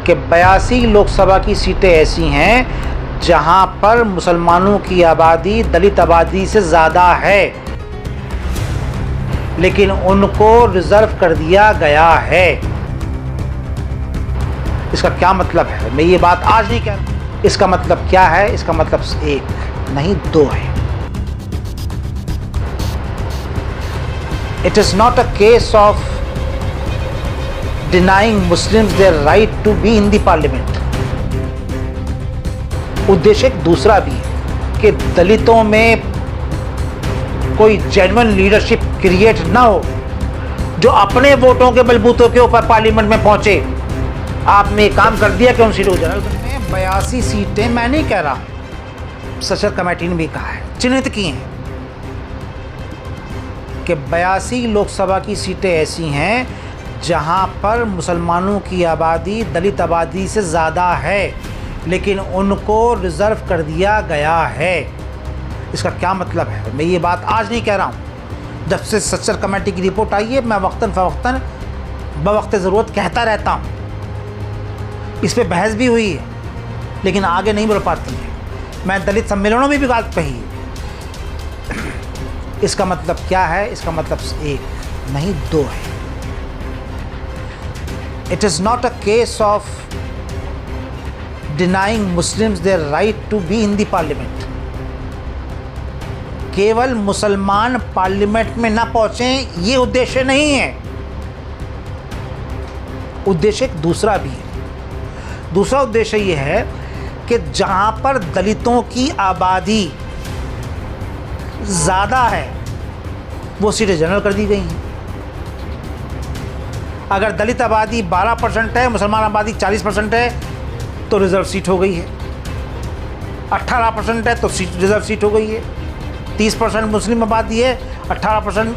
कि 82 लोकसभा की सीटें ऐसी हैं जहां पर मुसलमानों की आबादी दलित आबादी से ज़्यादा है, लेकिन उनको रिज़र्व कर दिया गया है। इसका क्या मतलब है? मैं ये बात आज नहीं कह रहा। इसका मतलब क्या है? इसका मतलब एक नहीं दो है। It is not a case of denying Muslims their right to be in the parliament. उद्देश्य एक दूसरा भी है कि दलितों में कोई जेन्युइन लीडरशिप क्रिएट ना हो जो अपने वोटों के बलबूतों के ऊपर पार्लियामेंट में पहुंचे। आपने काम कर दिया कि उन सीटों को जनरल करने। 82 सीटें मैं नहीं कह रहा, सशर्त कमेटी ने भी कहा है, चिन्हित की हैं कि 82 लोकसभा की सीटें ऐसी हैं जहां पर मुसलमानों की आबादी दलित आबादी से ज़्यादा है, लेकिन उनको रिज़र्व कर दिया गया है। इसका क्या मतलब है? मैं ये बात आज नहीं कह रहा हूँ। जब से सशर्त कमेटी की रिपोर्ट आई है, मैं वक्तन फ़वक्तन बवक्त ज़रूरत कहता रहता हूँ। इस पर बहस भी हुई है, लेकिन आगे नहीं बढ़ पाती है। मैं दलित सम्मेलनों में भी बात कही है। इसका मतलब क्या है? इसका मतलब एक नहीं दो है। It is not a case of denying Muslims their right to be in the parliament. केवल मुसलमान पार्लियामेंट में ना पहुंचे ये उद्देश्य नहीं है। उद्देश्य एक दूसरा भी है। दूसरा उद्देश्य ये है कि जहां पर दलितों की आबादी ज़्यादा है वो सीटें जनरल कर दी गई हैं। अगर दलित आबादी 12% है, मुसलमान आबादी 40% है तो रिज़र्व सीट हो गई है। 18% है तो रिज़र्व सीट हो गई है। 30% मुस्लिम आबादी है, 18%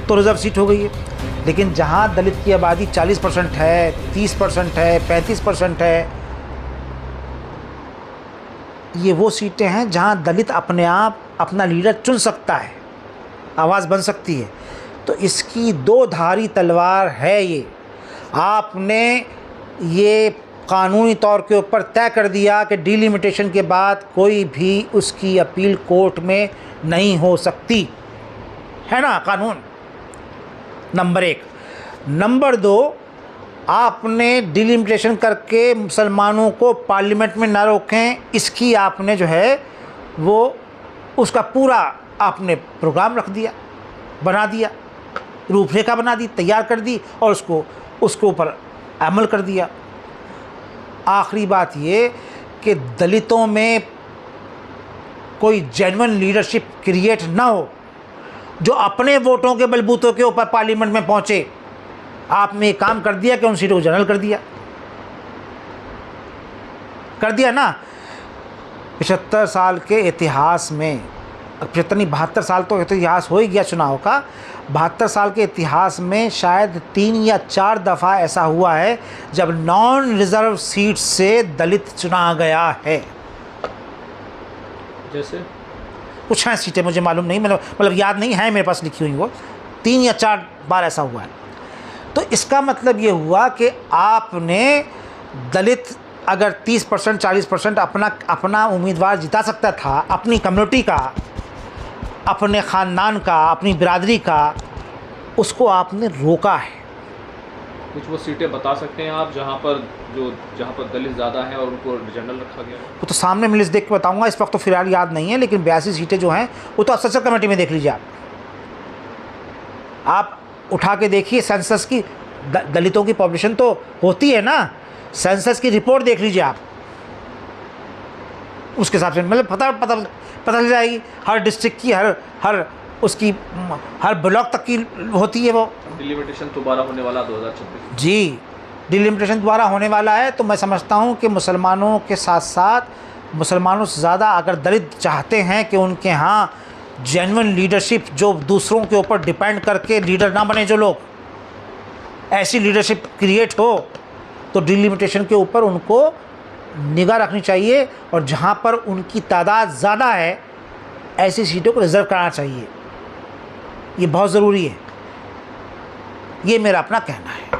तो रिज़र्व सीट हो गई है। लेकिन जहां दलित की आबादी 40% है, 30% है, 35% है, ये वो सीटें हैं जहां दलित अपने आप अपना लीडर चुन सकता है, आवाज़ बन सकती है। तो इसकी दो धारी तलवार है ये। आपने ये कानूनी तौर के ऊपर तय कर दिया कि डिलिमिटेशन के बाद कोई भी उसकी अपील कोर्ट में नहीं हो सकती, है ना कानून, नंबर एक। नंबर दो, आपने डिलिमिटेशन करके मुसलमानों को पार्लियामेंट में ना रोकें, इसकी आपने जो है वो उसका पूरा आपने प्रोग्राम रख दिया, बना दिया, रूपरेखा बना दी, तैयार कर दी और उसको ऊपर अमल कर दिया। आखिरी बात ये कि दलितों में कोई जेन्युइन लीडरशिप क्रिएट ना हो जो अपने वोटों के बलबूतों के ऊपर पार्लियामेंट में पहुंचे। आपने एक काम कर दिया कि उन सीटों को जनरल कर दिया ना। 75 साल के इतिहास में, 75 नहीं 72 साल तो इतिहास हो ही गया चुनाव का। 72 साल के इतिहास में शायद 3 या 4 दफ़ा ऐसा हुआ है जब नॉन रिज़र्व सीट से दलित चुना गया है। जैसे कुछ हैं सीटें, मुझे मालूम नहीं, मतलब याद नहीं है, मेरे पास लिखी हुई वो 3 या 4 बार ऐसा हुआ है। तो इसका मतलब ये हुआ कि आपने दलित अगर 30% 40% अपना उम्मीदवार जिता सकता था, अपनी कम्युनिटी का, अपने ख़ानदान का, अपनी बिरादरी का, उसको आपने रोका है। कुछ वो सीटें बता सकते हैं आप जहाँ पर दलित ज़्यादा हैं और उनको जनरल रखा गया है? वो तो सामने मैं लिस्ट देख के बताऊंगा, इस वक्त तो फिलहाल याद नहीं है, लेकिन 82 सीटें जो हैं वो तो आप सशर्त कमेटी में देख लीजिए। आप उठा के देखिए सेंसस की, दलितों की पॉपुलेशन तो होती है ना, सेंसस की रिपोर्ट देख लीजिए आप, उसके हिसाब से मतलब पता चल जाएगी। हर डिस्ट्रिक्ट की हर ब्लॉक तक की होती है वो। डिलिमिटेशन दोबारा होने वाला 2026 जी, डिलिमिटेशन दोबारा होने वाला है। तो मैं समझता हूँ कि मुसलमानों के साथ साथ मुसलमानों से ज़्यादा अगर दलित चाहते हैं कि उनके यहाँ जेन्युइन लीडरशिप, जो दूसरों के ऊपर डिपेंड करके लीडर ना बने जो लोग, ऐसी लीडरशिप क्रिएट हो, तो डिलिमिटेशन के ऊपर उनको निगाह रखनी चाहिए और जहाँ पर उनकी तादाद ज़्यादा है ऐसी सीटों को रिज़र्व कराना चाहिए। ये बहुत ज़रूरी है, ये मेरा अपना कहना है।